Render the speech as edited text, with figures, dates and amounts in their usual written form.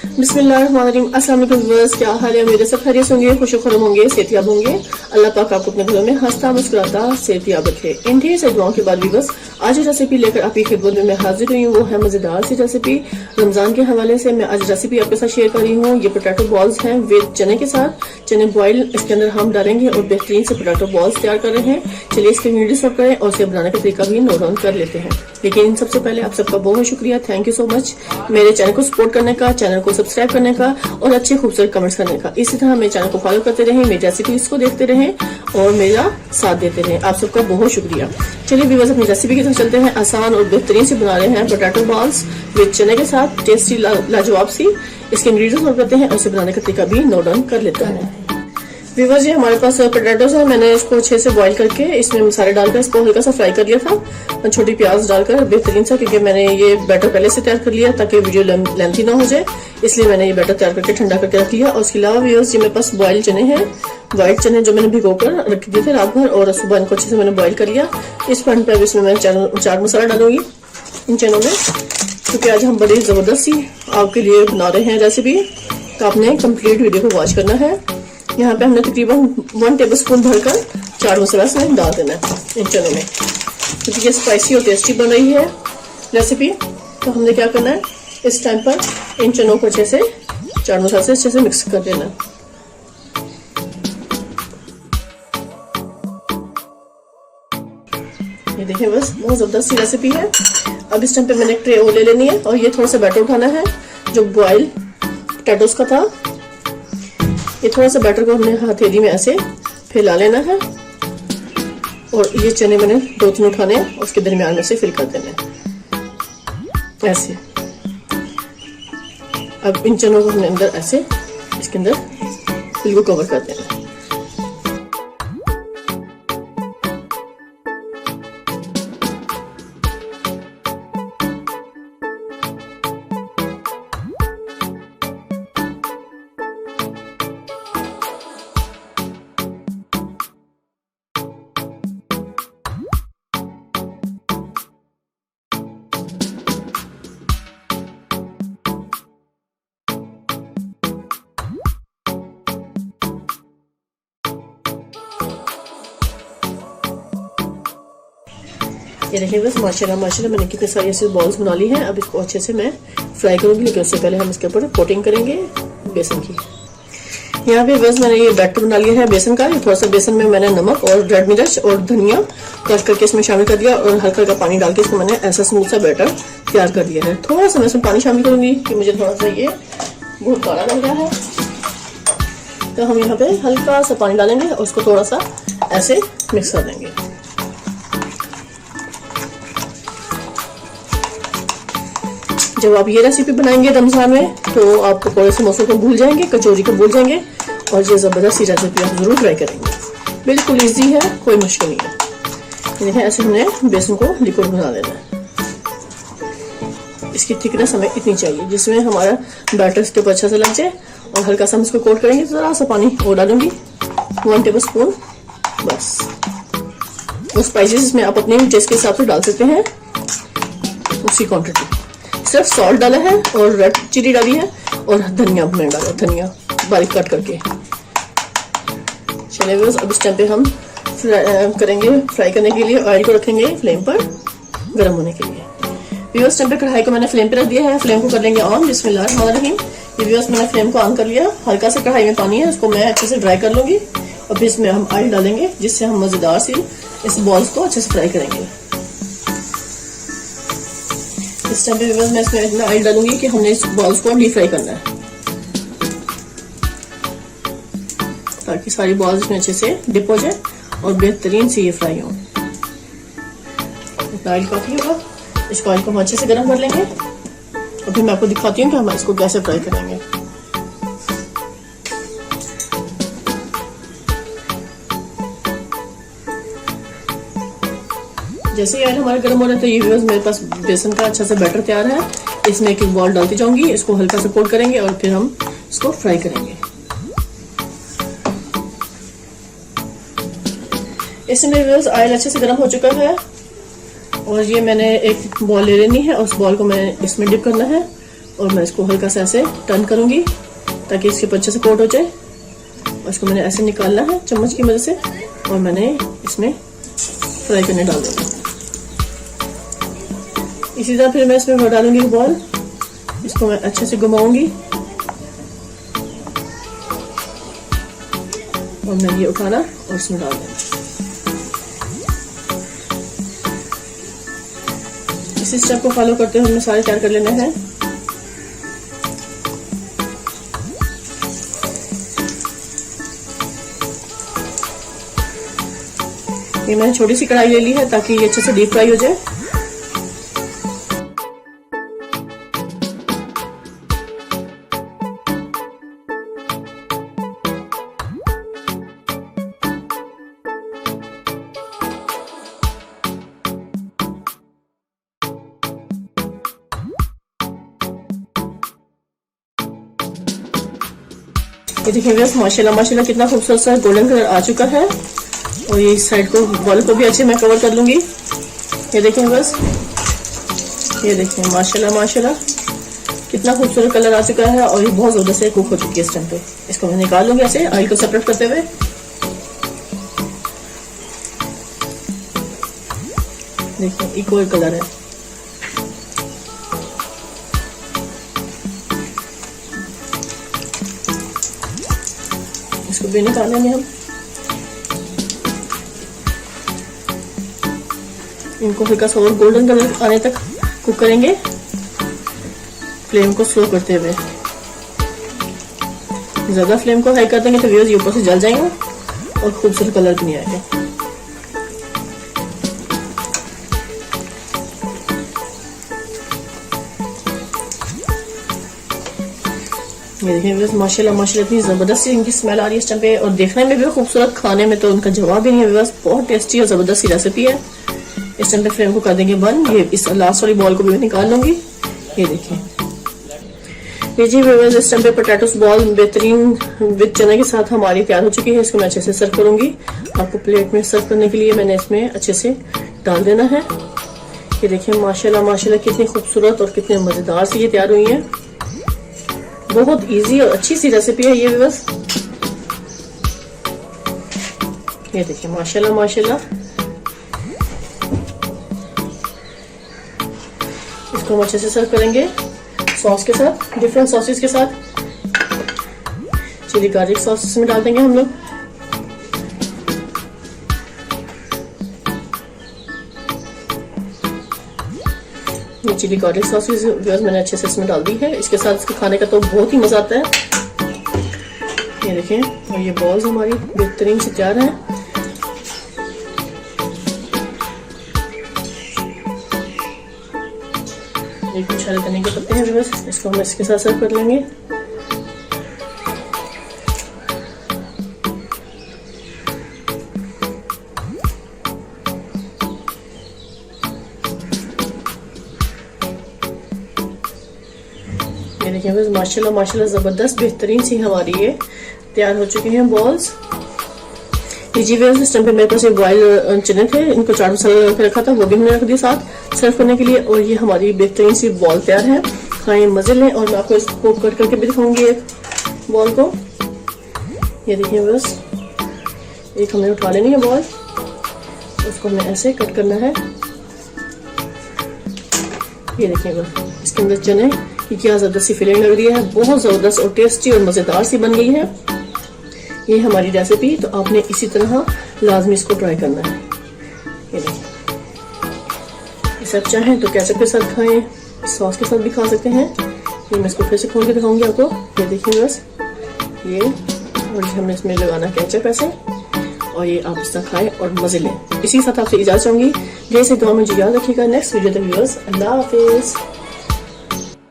बिस्मिल्लाहिर्रहमानिर्रहीम। अस्सलाम वालेकुम व्यूअर्स, क्या हाल है? मेरे सब खैरियत होंगे, खुशखुरम होंगे, सेहतियाब होंगे। अल्लाह पाक आपको अपने घरों में हंसता मुस्कुराता सेहतियाब रखे। इन ढेर से दुआओं के बाद व्यूअर्स, आज जो रेसिपी लेकर आपकी खिदमत में मैं हाजिर हुई हूँ वो है मजेदार सी रेसिपी। रमजान के हवाले से मैं आज रेसिपी आपके साथ शेयर कर रही हूँ। ये पोटैटो बॉल्स हैं विद चने के साथ। चने बॉयल इसके अंदर हम डालेंगे और बेहतरीन से पोटैटो बॉल्स तैयार कर रहे हैं। चलिए इसके इंग्रेडिएंट्स नोट करें और इसे बनाने का तरीका भी नोट डाउन कर लेते हैं। लेकिन सबसे पहले आप सबका बहुत शुक्रिया, थैंक यू सो मच मेरे चैनल को सपोर्ट करने का, चैनल को सब्सक्राइब करने का और अच्छे खूबसूरत कमेंट्स करने का। इसी तरह मेरे चैनल को फॉलो करते रहें, मेरी रेसिपीज को देखते रहें और मेरा साथ देते रहें। आप सबका बहुत शुक्रिया। चलिए व्यूअर्स, अपनी रेसिपी की तरफ चलते हैं। आसान और बेहतरीन से बना रहे हैं पोटैटो बॉल्स विद चने के साथ, टेस्टी लाजवाब सी। इसके इंग्रेडिएंट्स नोट करते हैं और इसे बनाने का तरीका भी नोट डाउन कर लेते हैं। व्यूअर्स, ये हमारे पास पोटैटोस है। मैंने इसको अच्छे से बॉईल करके इसमें मसाले डालकर इसको हल्का सा फ्राई कर लिया था, छोटी प्याज डालकर बेहतरीन सा, क्योंकि मैंने ये बैटर पहले से तैयार कर लिया ताकि वीडियो लेंथी ना हो जाए, इसलिए मैंने ये बैटर तैयार करके ठंडा करके रख लिया। और उसके अलावा व्यूअर्स, ये मेरे पास बॉयल चने हैं, व्हाइट चने जो मैंने भिगो कर रख दिए थे रात भर, और सुबह इनको अच्छे से मैंने बॉईल कर लिया। इस पॉइंट पर इसमें मैं चाट मसाला डालूंगी इन चनों में, क्योंकि आज हम बड़ी जबरदस्त सी आपके लिए बना रहे हैं रेसिपी, तो आपने कंप्लीट वीडियो को वॉच करना है। यहाँ पे हमने तकरीबन 1 टेबलस्पून भरकर चाट मसाला इसमें डाल देना है इन चनों में, क्योंकि ये स्पाइसी और टेस्टी बन रही है रेसिपी। तो हमने क्या करना है, इस टाइम पर इन चनों को अच्छे से चाट मसाला से अच्छे से मिक्स कर देना। ये देखिए, बस बहुत जबरदस्त सी रेसिपी है। अब इस टाइम पे मैंने एक ट्रे और ले लेनी है और ये थोड़ा सा बैटर उठाना है जो बॉयल पोटैटोस का था। ये थोड़ा सा बैटर को हमने हथेली में ऐसे फैला लेना है और ये चने मैंने 2-3 उठाने हैं, उसके दरमियान में से फिल कर देना है ऐसे। अब इन चनों को हमने अंदर ऐसे इसके अंदर बिल्कुल कवर कर देना है। ये देखिए, बस माशाल्लाह मैंने कितने सारी ऐसी बॉल्स बना ली हैं। अब इसको अच्छे से मैं फ्राई करूंगी, लेकिन उससे पहले हम इसके ऊपर कोटिंग करेंगे बेसन की। यहाँ पे बस मैंने ये बैटर बना लिया है बेसन का। थोड़ा सा बेसन में मैंने नमक और रेड मिर्च और धनिया कट करके इसमें शामिल कर दिया और हल्का हल्का पानी डाल के इसको मैंने ऐसा स्मूथ सा बैटर तैयार कर दिया है। थोड़ा सा मैं इसमें पानी शामिल करूंगी कि मुझे थोड़ा सा ये बहुत गाढ़ा लग रहा है, तो हम यहाँ पे हल्का सा पानी डालेंगे और उसको थोड़ा सा ऐसे मिक्स कर देंगे। जब आप ये रेसिपी बनाएंगे रमजान में तो आप पकौड़े समोसों को भूल जाएंगे, कचौरी को भूल जाएंगे, और ये जबरदस्त सी रेसिपी आप जरूर ट्राई करेंगे। बिल्कुल इजी है, कोई मुश्किल नहीं है। देखिए, ऐसे हमने बेसन को लिक्विड बना देना है। इसकी थिकनेस हमें इतनी चाहिए जिसमें हमारा बैटर इसके ऊपर अच्छा से लग जाए, और हल्का सा हम इसको कोट करेंगे। जरा सा पानी और डालूंगी, 1 टेबलस्पून बस। और स्पाइसेस इसमें आप अपने टेस्ट के हिसाब से डाल सकते हैं, उसी क्वांटिटी। सिर्फ सॉल्ट डाला है और रेड चिली डाली है और धनिया मैंने डाला, धनिया बारीक कट करके। चलिए बस, अब इस टाइम पे हम करेंगे फ्राई करने के लिए ऑयल को रखेंगे फ्लेम पर गर्म होने के लिए। इस टाइम पे कढ़ाई को मैंने फ्लेम पे रख दिया है, फ्लेम को कर लेंगे ऑन। बिस्मिल्लाहिर्रहमानिर्रहीम। ये व्यूअर्स, मैंने फ्लेम को ऑन कर लिया। हल्का से कढ़ाई में पानी है, उसको मैं अच्छे से ड्राई कर लूंगी और फिर इसमें हम ऑयल डालेंगे, जिससे हम मजेदार सी इस बॉल्स को अच्छे से फ्राई करेंगे। इस टाइम पे मैं इसमें इतना ऑयल डालूंगी कि हमने इस बॉल्स को डीप फ्राई करना है, ताकि सारी बॉल्स इसमें अच्छे से डिप हो जाए और बेहतरीन से ये फ्राई हो। इतना ऑयल काफी होगा। इस ऑयल को हम अच्छे से गर्म कर लेंगे और फिर मैं आपको दिखाती हूँ कि हम इसको कैसे फ्राई करेंगे। जैसे ही ऑयल हमारे गर्म हो रहा है तो ये व्यूअर्स, मेरे पास बेसन का अच्छा सा बैटर तैयार है। इसमें एक बॉल डालती जाऊंगी, इसको हल्का सा कोट करेंगे और फिर हम इसको फ्राई करेंगे। इसमें व्यूअर्स ऑयल अच्छे से गर्म हो चुका है और ये मैंने एक बॉल ले लेनी है और उस बॉल को मैं इसमें डिप करना है और मैं इसको हल्का सा ऐसे टर्न करूंगी ताकि इसके ऊपर अच्छे से कोट हो जाए। और इसको मैंने ऐसे निकालना है चम्मच की मदद से और मैंने इसमें फ्राई करने डाल दूंगी। इसी तरह फिर मैं इसमें डालूंगी बॉल, इसको मैं अच्छे से घुमाऊंगी और मैं ये उठाना और इसमें डाल दूंगी। इसी स्टेप को फॉलो करते हुए हमने सारे तैयार कर लेने हैं। ये मैंने छोटी सी कढ़ाई ले ली है ताकि ये अच्छे से डीप फ्राई हो जाए। ये देखिए बस माशाल्लाह माशाल्लाह कितना खूबसूरत सा गोल्डन कलर आ चुका है। और ये इस साइड को बॉल को भी अच्छे मैं कवर कर लूंगी। ये देखिए बस, ये देखिए माशाल्लाह माशाल्लाह कितना खूबसूरत कलर आ चुका है और ये बहुत जबरदस्त से कुक हो चुकी है इस टाइम पे। इसको मैं निकाल लूंगी ऐसे ऑयल को सेपरेट करते हुए। देखिए इक्वल कलर है। इसको भी निकालेंगे हम। इनको हल्का सा और गोल्डन कलर आने तक कुक करेंगे, फ्लेम को स्लो करते हुए। ज्यादा फ्लेम को हाई कर देंगे तो व्यूअर्स ये ऊपर से जल जाएंगे और खूबसूरत कलर भी नहीं आएगा। ये देखिए व्यूअर्स माशाल्लाह माशाल्लाह इतनी जबरदस्त इनकी स्मेल आ रही है इस टाइम पे और देखने में भी खूबसूरत, खाने में तो उनका जवाब ही नहीं है व्यूअर्स। बहुत टेस्टी और जबरदस्त रेसिपी है। इस टाइम पे फ्लेम को कर देंगे बंद। ये इस लास्ट वाली बॉल को भी मैं निकाल लूंगी। ये देखिए ये जी व्यूअर्स इस टाइम पे पोटैटोस बॉल बेहतरीन विद चने के साथ हमारी तैयार हो चुकी है। इसको मैं अच्छे से सर्व करूंगी। आपको प्लेट में सर्व करने के लिए मैंने इसमें अच्छे से डाल देना है। ये देखिए माशाल्लाह माशाल्लाह कितनी खूबसूरत और कितने मजेदार सी ये तैयार हुई है। बहुत इजी और अच्छी सी रेसिपी है ये व्यूअर्स। ये देखिए माशाल्लाह माशाल्लाह। इसको हम अच्छे से सर्व करेंगे सॉस के साथ, डिफरेंट सॉसेस के साथ। चिली गार्लिक सॉस इसमें डाल देंगे हम लोग। ये चिली गार्लिक सॉस मैंने अच्छे से इसमें डाल दी है। इसके साथ इसको खाने का तो बहुत ही मजा आता है। ये देखें और ये बॉल्स हमारी बेहतरीन से तैयार है। ये कुछ हरे धनिया के पत्ते हैं बस, इसको हम इसके साथ सर्व कर लेंगे। ये देखिए बस माशाल्लाह माशाल्लाह जबरदस्त बेहतरीन सी हमारी ये तैयार हो चुके हैं बॉल्स। जी व्यूअर्स इस टाइम पे मेरे पास ये बॉइल चने थे, इनको चाट मसाला लगा के रखा था, वो भी हमने रख दिया साथ सर्व करने के लिए। और ये हमारी बेहतरीन सी बॉल तैयार है। खाएं मजे लें। और मैं आपको इसको कट करके भी दिखाऊंगी एक बॉल को। ये देखिए बस एक हमने उठा लेनी है बॉल, उसको हमें ऐसे कट करना है। ये देखिए बस इसके अंदर चने की क्या जबरदस्त सी फीलिंग लग रही है। बहुत जबरदस्त और टेस्टी और मजेदार सी बन गई है ये हमारी रेसिपी। तो आपने इसी तरह लाजमी इसको ट्राई करना है। ये देखिए इसे आप चाहें तो केचप के साथ खाएं, सॉस के साथ भी खा सकते हैं। ये मैं इसको फिर से खोल के दिखाऊंगी आपको। ये देखिए बस ये, और हमने इसमें लगाना केचप ऐसे, और ये आप इस तरह खाएं और मजे लें। इसी के साथ आपसे इजाजत चाहूंगी। जैसे दुआ में याद रखिएगा। नेक्स्ट वीडियो तक व्यूअर्स अल्लाह हाफिज।